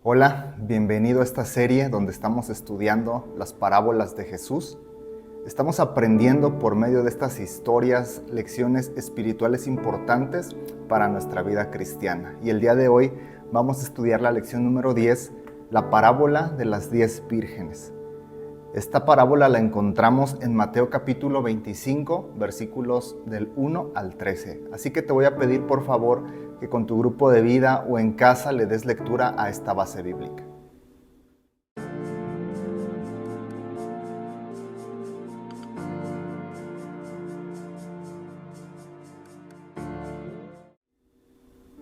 Hola, bienvenido a esta serie donde estamos estudiando las parábolas de Jesús. Estamos aprendiendo por medio de estas historias lecciones espirituales importantes para nuestra vida cristiana. Y el día de hoy vamos a estudiar la lección número 10, la parábola de las 10 vírgenes. Esta parábola la encontramos en Mateo capítulo 25, versículos del 1 al 13. Así que te voy a pedir por favor que con tu grupo de vida o en casa le des lectura a esta base bíblica.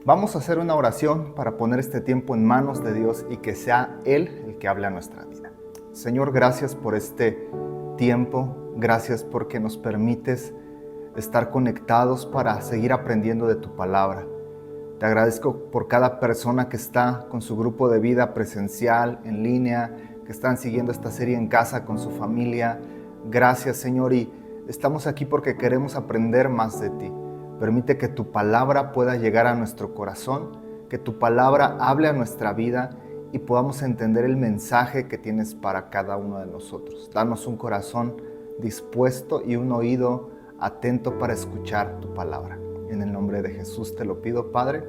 Vamos a hacer una oración para poner este tiempo en manos de Dios y que sea Él el que hable a nuestra vida. Señor, gracias por este tiempo, gracias porque nos permites estar conectados para seguir aprendiendo de tu palabra. Te agradezco por cada persona que está con su grupo de vida presencial, en línea, que están siguiendo esta serie en casa con su familia. Gracias, Señor, y estamos aquí porque queremos aprender más de ti. Permite que tu palabra pueda llegar a nuestro corazón, que tu palabra hable a nuestra vida y podamos entender el mensaje que tienes para cada uno de nosotros. Danos un corazón dispuesto y un oído atento para escuchar tu palabra. En el nombre de Jesús te lo pido, Padre.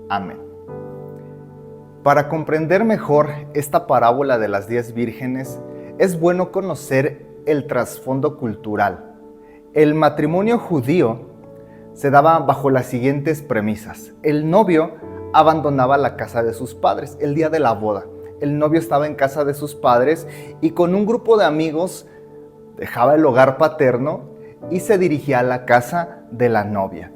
Amén. Para comprender mejor esta parábola de las 10 vírgenes, es bueno conocer el trasfondo cultural. El matrimonio judío se daba bajo las siguientes premisas. El novio abandonaba la casa de sus padres el día de la boda. El novio estaba en casa de sus padres y con un grupo de amigos dejaba el hogar paterno y se dirigía a la casa de la novia.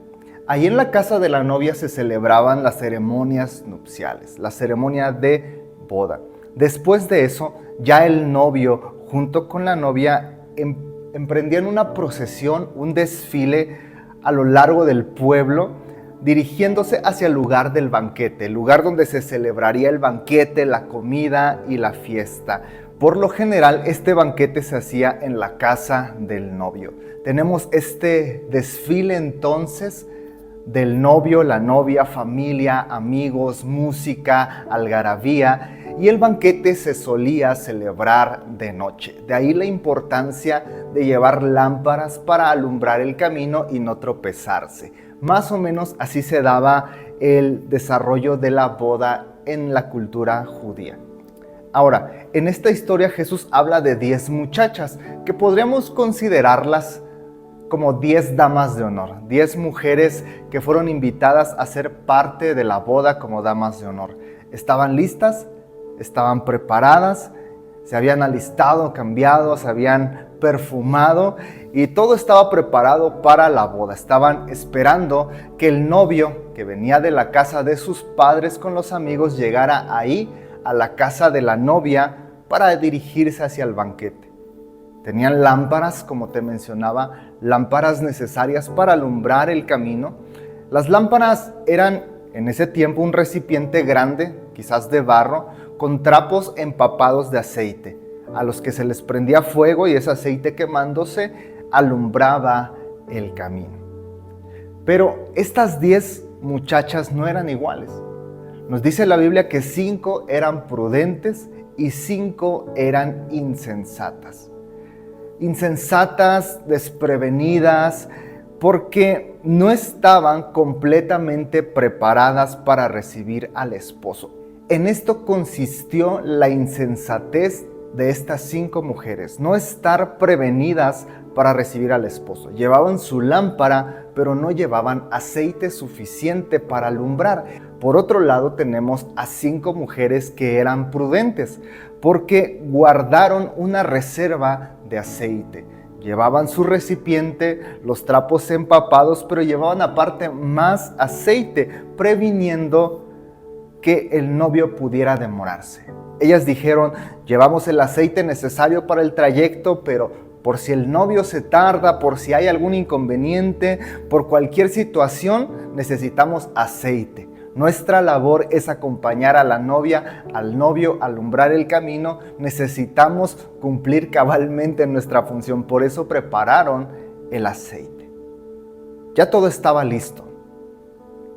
Ahí en la casa de la novia se celebraban las ceremonias nupciales, la ceremonia de boda. Después de eso, ya el novio junto con la novia emprendían una procesión, un desfile a lo largo del pueblo, dirigiéndose hacia el lugar del banquete, el lugar donde se celebraría el banquete, la comida y la fiesta. Por lo general, este banquete se hacía en la casa del novio. Tenemos este desfile entonces del novio, la novia, familia, amigos, música, algarabía, y el banquete se solía celebrar de noche. De ahí la importancia de llevar lámparas para alumbrar el camino y no tropezarse. Más o menos así se daba el desarrollo de la boda en la cultura judía. Ahora, en esta historia Jesús habla de 10 muchachas que podríamos considerarlas como 10 damas de honor, 10 mujeres que fueron invitadas a ser parte de la boda como damas de honor. Estaban listas, estaban preparadas, se habían alistado, cambiado, se habían perfumado y todo estaba preparado para la boda. Estaban esperando que el novio, que venía de la casa de sus padres con los amigos, llegara ahí a la casa de la novia para dirigirse hacia el banquete. Tenían lámparas, como te mencionaba, lámparas necesarias para alumbrar el camino. Las lámparas eran en ese tiempo un recipiente grande, quizás de barro, con trapos empapados de aceite, a los que se les prendía fuego y ese aceite quemándose alumbraba el camino. Pero estas 10 muchachas no eran iguales. Nos dice la Biblia que 5 eran prudentes y 5 eran insensatas. Insensatas, desprevenidas, porque no estaban completamente preparadas para recibir al esposo. En esto consistió la insensatez de estas 5 mujeres, no estar prevenidas para recibir al esposo. Llevaban su lámpara, pero no llevaban aceite suficiente para alumbrar. Por otro lado, tenemos a 5 mujeres que eran prudentes, porque guardaron una reserva de aceite. Llevaban su recipiente, los trapos empapados, pero llevaban aparte más aceite, previniendo que el novio pudiera demorarse. Ellas dijeron, llevamos el aceite necesario para el trayecto, pero por si el novio se tarda, por si hay algún inconveniente, por cualquier situación, necesitamos aceite. Nuestra labor es acompañar a la novia, al novio, alumbrar el camino. Necesitamos cumplir cabalmente nuestra función. Por eso prepararon el aceite. Ya todo estaba listo.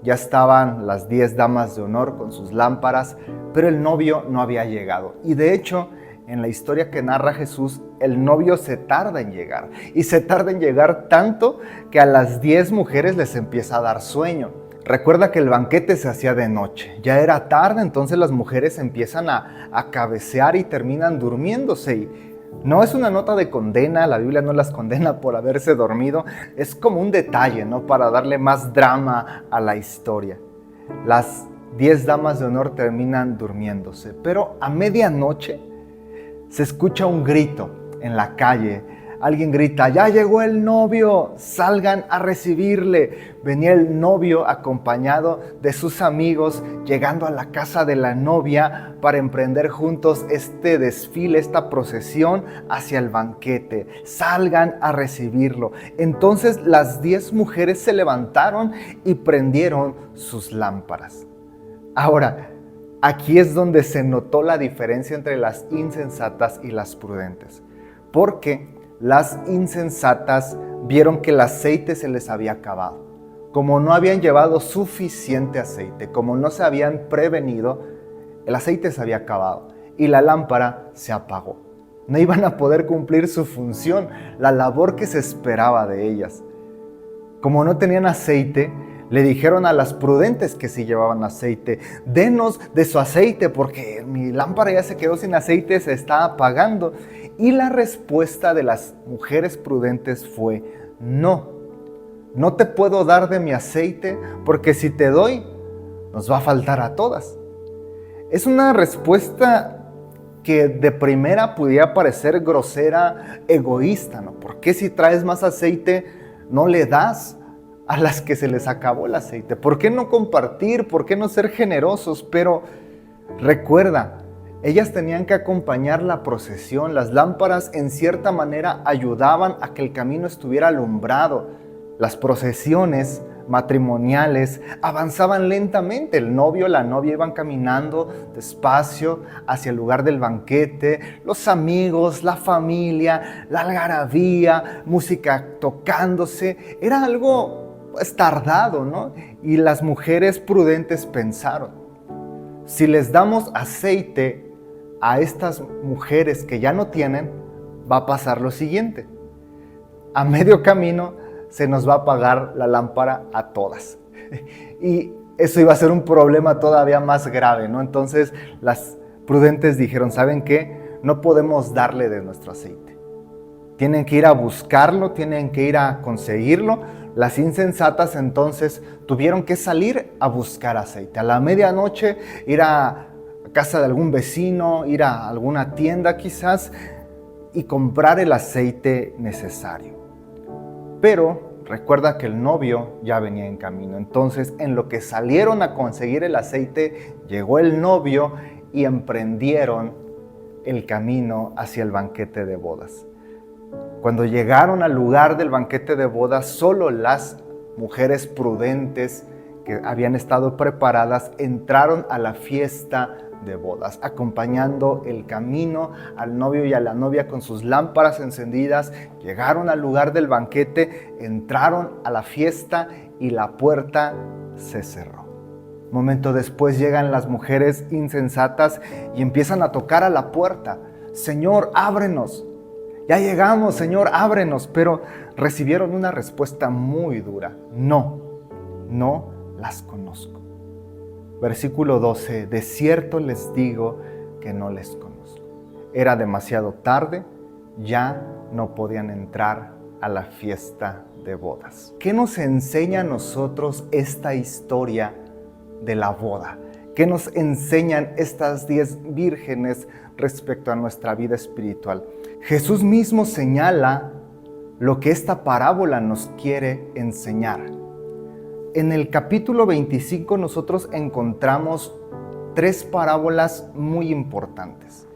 ya estaban las 10 damas de honor con sus lámparas, pero el novio no había llegado. Y de hecho, en la historia que narra Jesús, el novio se tarda en llegar. Y se tarda en llegar tanto que a las 10 mujeres les empieza a dar sueño. Recuerda que el banquete se hacía de noche. Ya era tarde, entonces las mujeres empiezan a cabecear y terminan durmiéndose. Y no es una nota de condena, la Biblia no las condena por haberse dormido. Es como un detalle, ¿no? Para darle más drama a la historia. Las 10 damas de honor terminan durmiéndose, pero a medianoche se escucha un grito en la calle. Alguien grita: ¡ya llegó el novio! ¡Salgan a recibirle! Venía el novio acompañado de sus amigos, llegando a la casa de la novia para emprender juntos este desfile, esta procesión hacia el banquete. ¡Salgan a recibirlo! Entonces las 10 mujeres se levantaron y prendieron sus lámparas. Ahora, aquí es donde se notó la diferencia entre las insensatas y las prudentes, porque las insensatas vieron que el aceite se les había acabado. Como no habían llevado suficiente aceite, como no se habían prevenido, el aceite se había acabado y la lámpara se apagó. No iban a poder cumplir su función, la labor que se esperaba de ellas. Como no tenían aceite, le dijeron a las prudentes que sí llevaban aceite: denos de su aceite porque mi lámpara ya se quedó sin aceite, se está apagando. Y la respuesta de las mujeres prudentes fue: no te puedo dar de mi aceite porque si te doy, nos va a faltar a todas. Es una respuesta que de primera pudiera parecer grosera, egoísta, ¿no? ¿Por qué si traes más aceite no le das a las que se les acabó el aceite? ¿Por qué no compartir? ¿Por qué no ser generosos? Pero recuerda, ellas tenían que acompañar la procesión. Las lámparas en cierta manera ayudaban a que el camino estuviera alumbrado. Las procesiones matrimoniales avanzaban lentamente. El novio y la novia iban caminando despacio hacia el lugar del banquete. Los amigos, la familia, la algarabía, música tocándose. Era algo tardado, ¿no? Y las mujeres prudentes pensaron: si les damos aceite a estas mujeres que ya no tienen, va a pasar lo siguiente: a medio camino se nos va a apagar la lámpara a todas. Y eso iba a ser un problema todavía más grave, ¿no? Entonces las prudentes dijeron: ¿saben qué? No podemos darle de nuestro aceite. Tienen que ir a buscarlo, tienen que ir a conseguirlo. Las insensatas entonces tuvieron que salir a buscar aceite. A la medianoche ir a casa de algún vecino, ir a alguna tienda quizás y comprar el aceite necesario. Pero recuerda que el novio ya venía en camino. Entonces, en lo que salieron a conseguir el aceite, llegó el novio y emprendieron el camino hacia el banquete de bodas. Cuando llegaron al lugar del banquete de bodas, solo las mujeres prudentes que habían estado preparadas entraron a la fiesta de bodas, acompañando el camino al novio y a la novia con sus lámparas encendidas. Llegaron al lugar del banquete, entraron a la fiesta y la puerta se cerró. Un momento después llegan las mujeres insensatas y empiezan a tocar a la puerta: Señor, ábrenos. Ya llegamos, Señor, ábrenos. Pero recibieron una respuesta muy dura: no las conozco. Versículo 12: de cierto les digo que no les conozco. Era demasiado tarde, ya no podían entrar a la fiesta de bodas. ¿Qué nos enseña a nosotros esta historia de la boda? ¿Qué nos enseñan estas 10 vírgenes respecto a nuestra vida espiritual? Jesús mismo señala lo que esta parábola nos quiere enseñar. En el capítulo 25 nosotros encontramos 3 parábolas muy importantes.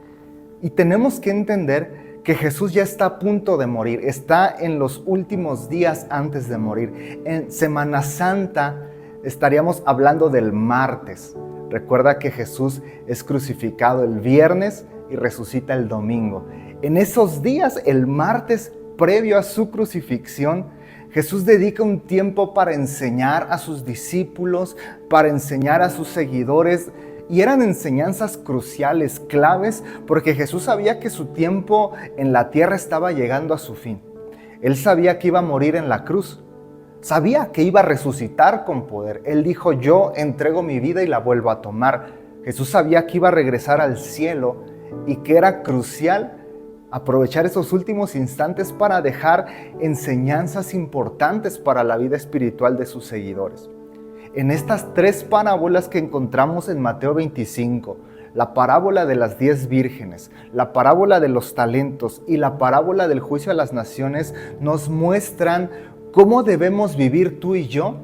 Y tenemos que entender que Jesús ya está a punto de morir, está en los últimos días antes de morir. En Semana Santa estaríamos hablando del martes. Recuerda que Jesús es crucificado el viernes y resucita el domingo. En esos días, el martes previo a su crucifixión, Jesús dedica un tiempo para enseñar a sus discípulos, para enseñar a sus seguidores, y eran enseñanzas cruciales, claves, porque Jesús sabía que su tiempo en la tierra estaba llegando a su fin. Él sabía que iba a morir en la cruz, sabía que iba a resucitar con poder. Él dijo: yo entrego mi vida y la vuelvo a tomar. Jesús sabía que iba a regresar al cielo y que era crucial aprovechar esos últimos instantes para dejar enseñanzas importantes para la vida espiritual de sus seguidores. En estas 3 parábolas que encontramos en Mateo 25, la parábola de las 10 vírgenes, la parábola de los talentos y la parábola del juicio a las naciones, nos muestran cómo debemos vivir tú y yo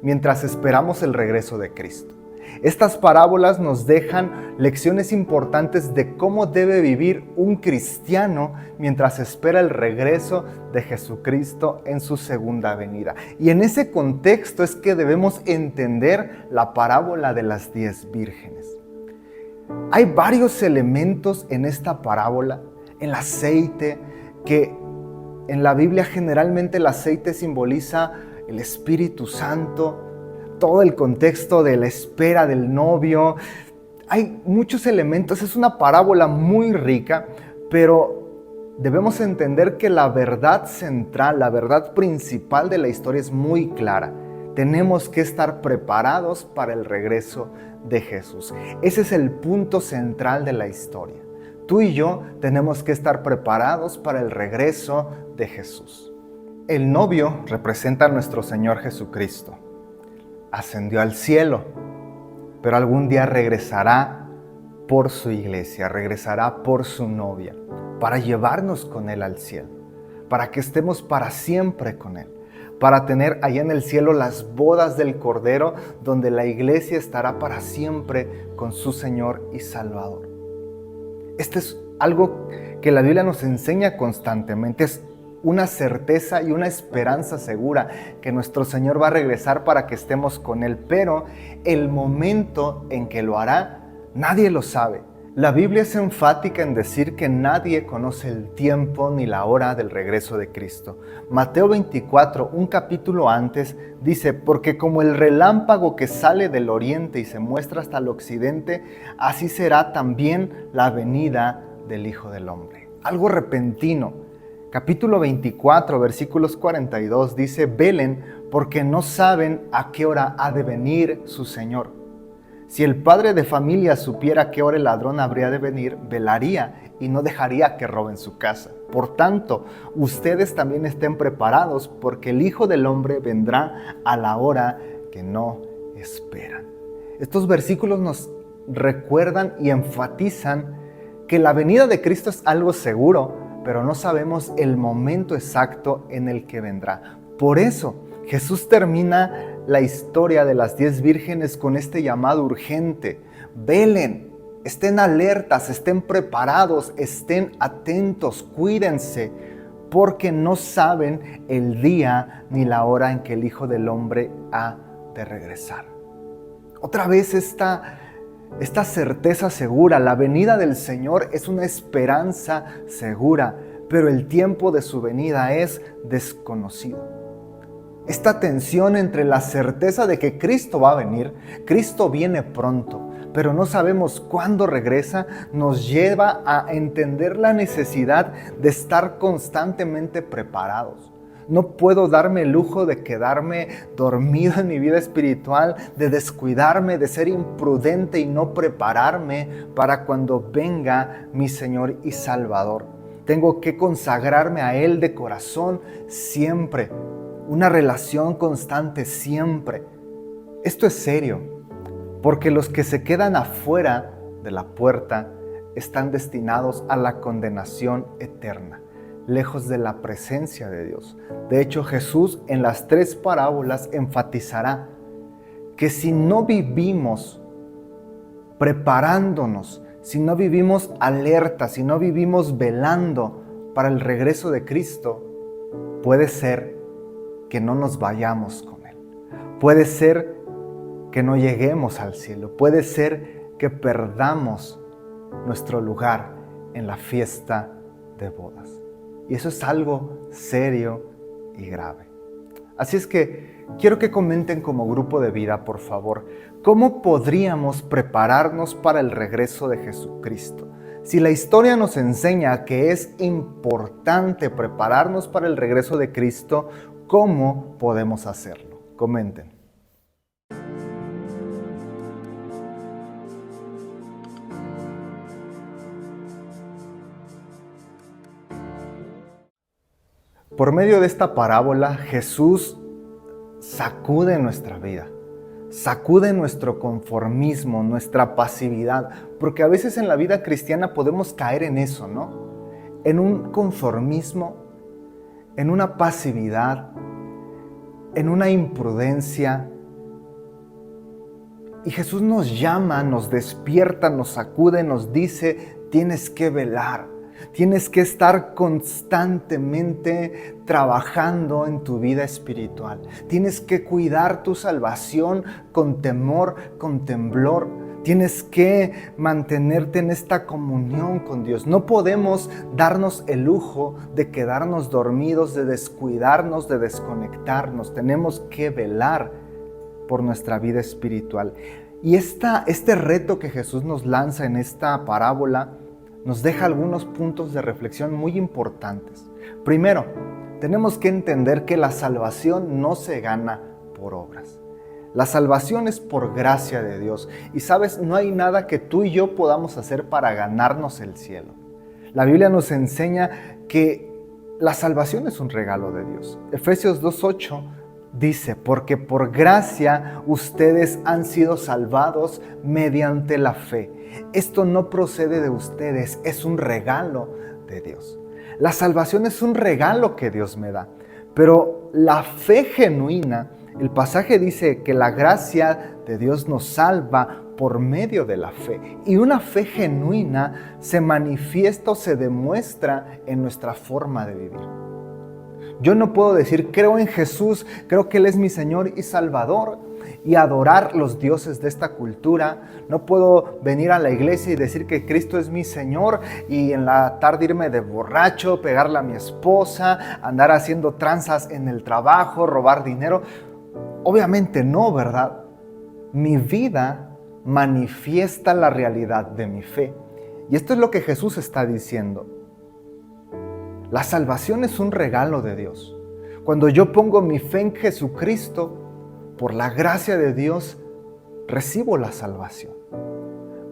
mientras esperamos el regreso de Cristo. Estas parábolas nos dejan lecciones importantes de cómo debe vivir un cristiano mientras espera el regreso de Jesucristo en su segunda venida. Y en ese contexto es que debemos entender la parábola de las 10 vírgenes. Hay varios elementos en esta parábola. El aceite, que en la Biblia generalmente el aceite simboliza el Espíritu Santo, todo el contexto de la espera del novio. Hay muchos elementos, es una parábola muy rica, pero debemos entender que la verdad central, la verdad principal de la historia es muy clara. Tenemos que estar preparados para el regreso de Jesús. Ese es el punto central de la historia. Tú y yo tenemos que estar preparados para el regreso de Jesús. El novio representa a nuestro Señor Jesucristo. Ascendió al cielo, pero algún día regresará por su iglesia, regresará por su novia, para llevarnos con Él al cielo, para que estemos para siempre con Él, para tener allá en el cielo las bodas del Cordero, donde la iglesia estará para siempre con su Señor y Salvador. Esto es algo que la Biblia nos enseña constantemente, es una certeza y una esperanza segura que nuestro Señor va a regresar para que estemos con Él, pero el momento en que lo hará, nadie lo sabe. La Biblia es enfática en decir que nadie conoce el tiempo ni la hora del regreso de Cristo. Mateo 24, un capítulo antes, dice: porque como el relámpago que sale del oriente y se muestra hasta el occidente, así será también la venida del Hijo del Hombre. Algo repentino. Capítulo 24, versículos 42 dice: velen porque no saben a qué hora ha de venir su Señor. Si el padre de familia supiera a qué hora el ladrón habría de venir, velaría y no dejaría que roben su casa. Por tanto, ustedes también estén preparados, porque el Hijo del Hombre vendrá a la hora que no esperan. Estos versículos nos recuerdan y enfatizan que la venida de Cristo es algo seguro, pero no sabemos el momento exacto en el que vendrá. Por eso, Jesús termina la historia de las 10 vírgenes con este llamado urgente: velen, estén alertas, estén preparados, estén atentos, cuídense, porque no saben el día ni la hora en que el Hijo del Hombre ha de regresar. Otra vez esta certeza segura, la venida del Señor es una esperanza segura, pero el tiempo de su venida es desconocido. Esta tensión entre la certeza de que Cristo va a venir, Cristo viene pronto, pero no sabemos cuándo regresa, nos lleva a entender la necesidad de estar constantemente preparados. No puedo darme el lujo de quedarme dormido en mi vida espiritual, de descuidarme, de ser imprudente y no prepararme para cuando venga mi Señor y Salvador. Tengo que consagrarme a Él de corazón siempre, una relación constante siempre. Esto es serio, porque los que se quedan afuera de la puerta están destinados a la condenación eterna, lejos de la presencia de Dios. De hecho, Jesús en las 3 parábolas enfatizará que si no vivimos preparándonos, si no vivimos alerta, si no vivimos velando para el regreso de Cristo, puede ser que no nos vayamos con Él. Puede ser que no lleguemos al cielo. Puede ser que perdamos nuestro lugar en la fiesta de bodas. Y eso es algo serio y grave. Así es que quiero que comenten como grupo de vida, por favor, ¿cómo podríamos prepararnos para el regreso de Jesucristo? Si la historia nos enseña que es importante prepararnos para el regreso de Cristo, ¿cómo podemos hacerlo? Comenten. Por medio de esta parábola, Jesús sacude nuestra vida, sacude nuestro conformismo, nuestra pasividad, porque a veces en la vida cristiana podemos caer en eso, ¿no? En un conformismo, en una pasividad, en una imprudencia. Y Jesús nos llama, nos despierta, nos sacude, nos dice, tienes que velar. Tienes que estar constantemente trabajando en tu vida espiritual. Tienes que cuidar tu salvación con temor, con temblor. Tienes que mantenerte en esta comunión con Dios. No podemos darnos el lujo de quedarnos dormidos, de descuidarnos, de desconectarnos. Tenemos que velar por nuestra vida espiritual. Y este reto que Jesús nos lanza en esta parábola nos deja algunos puntos de reflexión muy importantes. Primero, tenemos que entender que la salvación no se gana por obras. La salvación es por gracia de Dios. Y sabes, no hay nada que tú y yo podamos hacer para ganarnos el cielo. La Biblia nos enseña que la salvación es un regalo de Dios. Efesios 2:8 dice, porque por gracia ustedes han sido salvados mediante la fe. Esto no procede de ustedes, es un regalo de Dios. La salvación es un regalo que Dios me da, pero la fe genuina, el pasaje dice que la gracia de Dios nos salva por medio de la fe. Y una fe genuina se manifiesta o se demuestra en nuestra forma de vivir. Yo no puedo decir, creo en Jesús, creo que Él es mi Señor y Salvador, y adorar los dioses de esta cultura. No puedo venir a la iglesia y decir que Cristo es mi Señor y en la tarde irme de borracho, pegarle a mi esposa, andar haciendo tranzas en el trabajo, robar dinero. Obviamente no, ¿verdad? Mi vida manifiesta la realidad de mi fe. Y esto es lo que Jesús está diciendo. La salvación es un regalo de Dios. Cuando yo pongo mi fe en Jesucristo, por la gracia de Dios, recibo la salvación.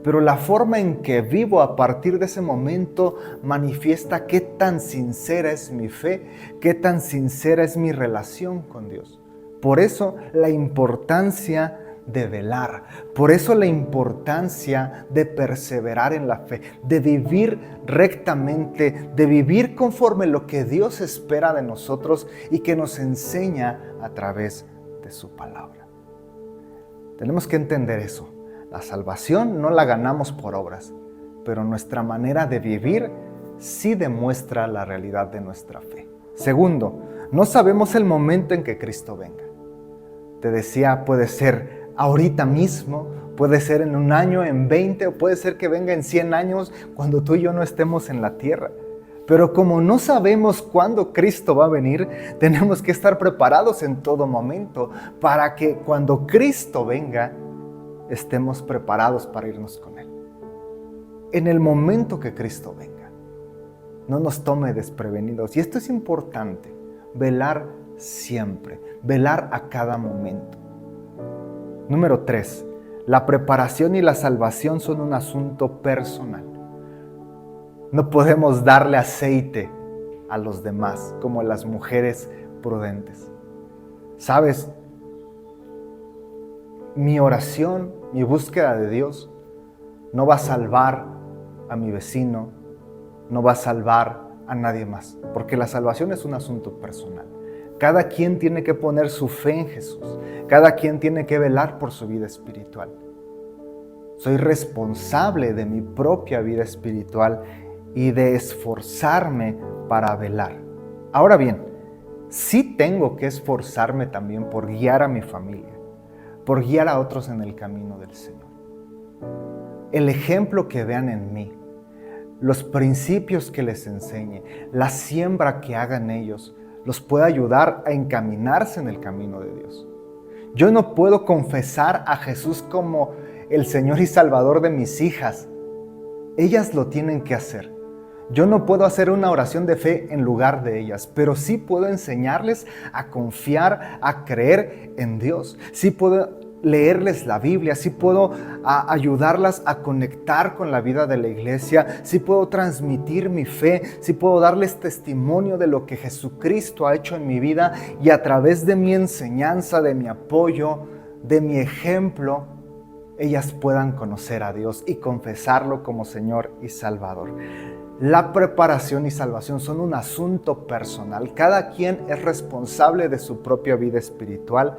Pero la forma en que vivo a partir de ese momento manifiesta qué tan sincera es mi fe, qué tan sincera es mi relación con Dios. Por eso la importancia de velar, por eso la importancia de perseverar en la fe, de vivir rectamente, de vivir conforme lo que Dios espera de nosotros y que nos enseña a través de su palabra. Tenemos que entender eso. La salvación no la ganamos por obras, pero nuestra manera de vivir sí demuestra la realidad de nuestra fe. Segundo, no sabemos el momento en que Cristo venga. Te decía, puede ser ahorita mismo, puede ser en 1 año, en 20, o puede ser que venga en 100 años cuando tú y yo no estemos en la tierra. Pero como no sabemos cuándo Cristo va a venir, tenemos que estar preparados en todo momento para que cuando Cristo venga, estemos preparados para irnos con Él. En el momento que Cristo venga, no nos tome desprevenidos. Y esto es importante, velar siempre, velar a cada momento. Número 3, la preparación y la salvación son un asunto personal. No podemos darle aceite a los demás como las mujeres prudentes. ¿Sabes? Mi oración, mi búsqueda de Dios no va a salvar a mi vecino, no va a salvar a nadie más, porque la salvación es un asunto personal. Cada quien tiene que poner su fe en Jesús, cada quien tiene que velar por su vida espiritual. Soy responsable de mi propia vida espiritual y de esforzarme para velar. Ahora bien, sí tengo que esforzarme también por guiar a mi familia, por guiar a otros en el camino del Señor. El ejemplo que vean en mí, los principios que les enseñe, la siembra que hagan ellos, los puede ayudar a encaminarse en el camino de Dios. Yo no puedo confesar a Jesús como el Señor y Salvador de mis hijas. Ellas lo tienen que hacer. Yo no puedo hacer una oración de fe en lugar de ellas, pero sí puedo enseñarles a confiar, a creer en Dios. Sí puedo leerles la Biblia, sí puedo ayudarlas a conectar con la vida de la iglesia, sí puedo transmitir mi fe, sí puedo darles testimonio de lo que Jesucristo ha hecho en mi vida, y a través de mi enseñanza, de mi apoyo, de mi ejemplo, ellas puedan conocer a Dios y confesarlo como Señor y Salvador. La preparación y salvación son un asunto personal. Cada quien es responsable de su propia vida espiritual,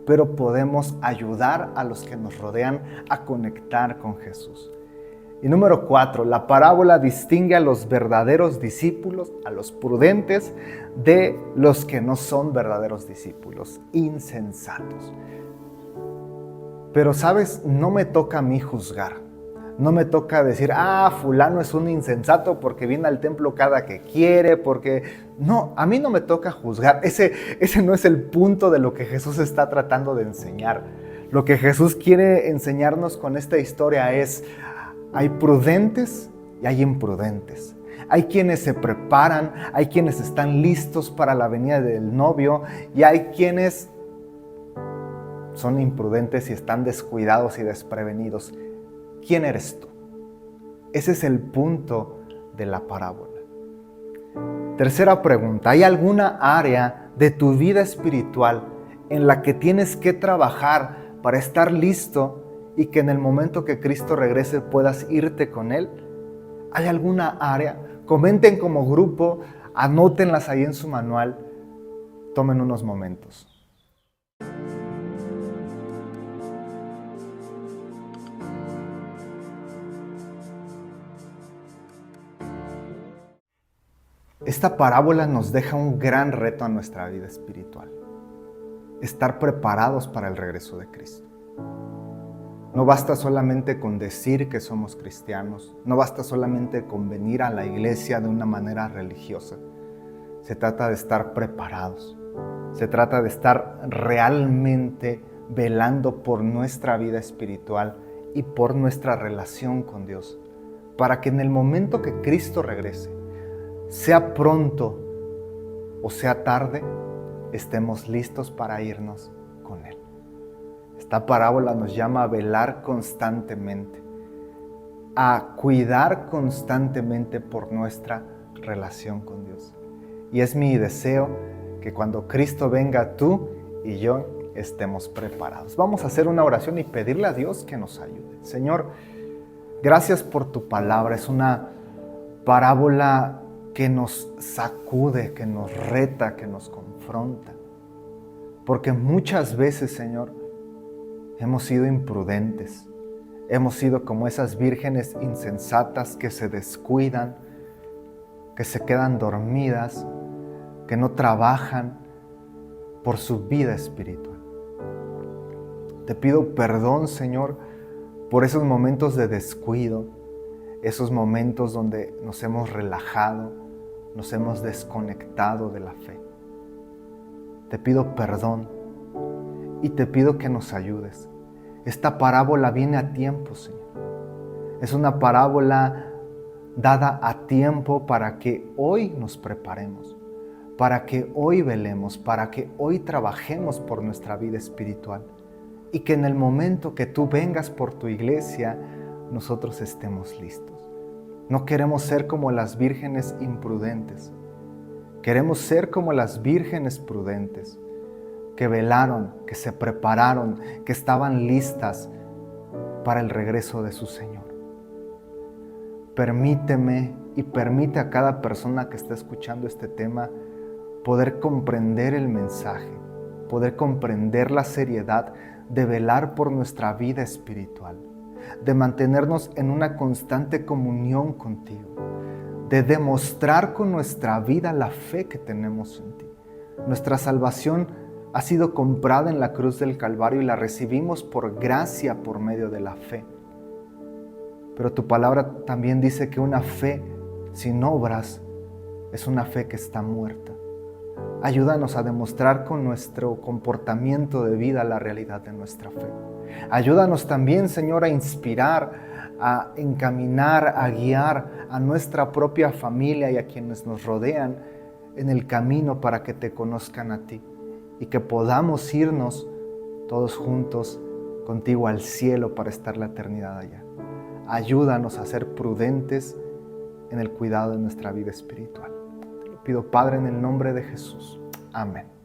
pero podemos ayudar a los que nos rodean a conectar con Jesús. Y número 4, la parábola distingue a los verdaderos discípulos, a los prudentes, de los que no son verdaderos discípulos, insensatos. Pero, ¿sabes? No me toca a mí juzgar. No me toca decir, fulano es un insensato porque viene al templo cada que quiere, porque... No, a mí no me toca juzgar. Ese no es el punto de lo que Jesús está tratando de enseñar. Lo que Jesús quiere enseñarnos con esta historia es, hay prudentes y hay imprudentes. Hay quienes se preparan, hay quienes están listos para la venida del novio, y hay quienes son imprudentes y están descuidados y desprevenidos. ¿Quién eres tú? Ese es el punto de la parábola. Tercera pregunta, ¿hay alguna área de tu vida espiritual en la que tienes que trabajar para estar listo y que en el momento que Cristo regrese puedas irte con Él? ¿Hay alguna área? Comenten como grupo, anótenlas ahí en su manual, tomen unos momentos. Esta parábola nos deja un gran reto a nuestra vida espiritual: estar preparados para el regreso de Cristo. No basta solamente con decir que somos cristianos, no basta solamente con venir a la iglesia de una manera religiosa. Se trata de estar preparados, se trata de estar realmente velando por nuestra vida espiritual y por nuestra relación con Dios, para que en el momento que Cristo regrese, sea pronto o sea tarde, estemos listos para irnos con Él. Esta parábola nos llama a velar constantemente, a cuidar constantemente por nuestra relación con Dios. Y es mi deseo que cuando Cristo venga, tú y yo estemos preparados. Vamos a hacer una oración y pedirle a Dios que nos ayude. Señor, gracias por tu palabra. Es una parábola que nos sacude, que nos reta, que nos confronta. Porque muchas veces, Señor, hemos sido imprudentes. Hemos sido como esas vírgenes insensatas que se descuidan, que se quedan dormidas, que no trabajan por su vida espiritual. Te pido perdón, Señor, por esos momentos de descuido, esos momentos donde nos hemos relajado, nos hemos desconectado de la fe. Te pido perdón y te pido que nos ayudes. Esta parábola viene a tiempo, Señor. Es una parábola dada a tiempo para que hoy nos preparemos, para que hoy velemos, para que hoy trabajemos por nuestra vida espiritual y que en el momento que tú vengas por tu iglesia, nosotros estemos listos. No queremos ser como las vírgenes imprudentes. Queremos ser como las vírgenes prudentes, que velaron, que se prepararon, que estaban listas para el regreso de su Señor. Permíteme y permite a cada persona que está escuchando este tema poder comprender el mensaje, poder comprender la seriedad de velar por nuestra vida espiritual, de mantenernos en una constante comunión contigo, de demostrar con nuestra vida la fe que tenemos en ti. Nuestra salvación ha sido comprada en la cruz del Calvario y la recibimos por gracia por medio de la fe. Pero tu palabra también dice que una fe sin obras es una fe que está muerta. Ayúdanos a demostrar con nuestro comportamiento de vida la realidad de nuestra fe. Ayúdanos también, Señor, a inspirar, a encaminar, a guiar a nuestra propia familia y a quienes nos rodean en el camino para que te conozcan a ti y que podamos irnos todos juntos contigo al cielo para estar la eternidad allá. Ayúdanos a ser prudentes en el cuidado de nuestra vida espiritual. Te lo pido, Padre, en el nombre de Jesús. Amén.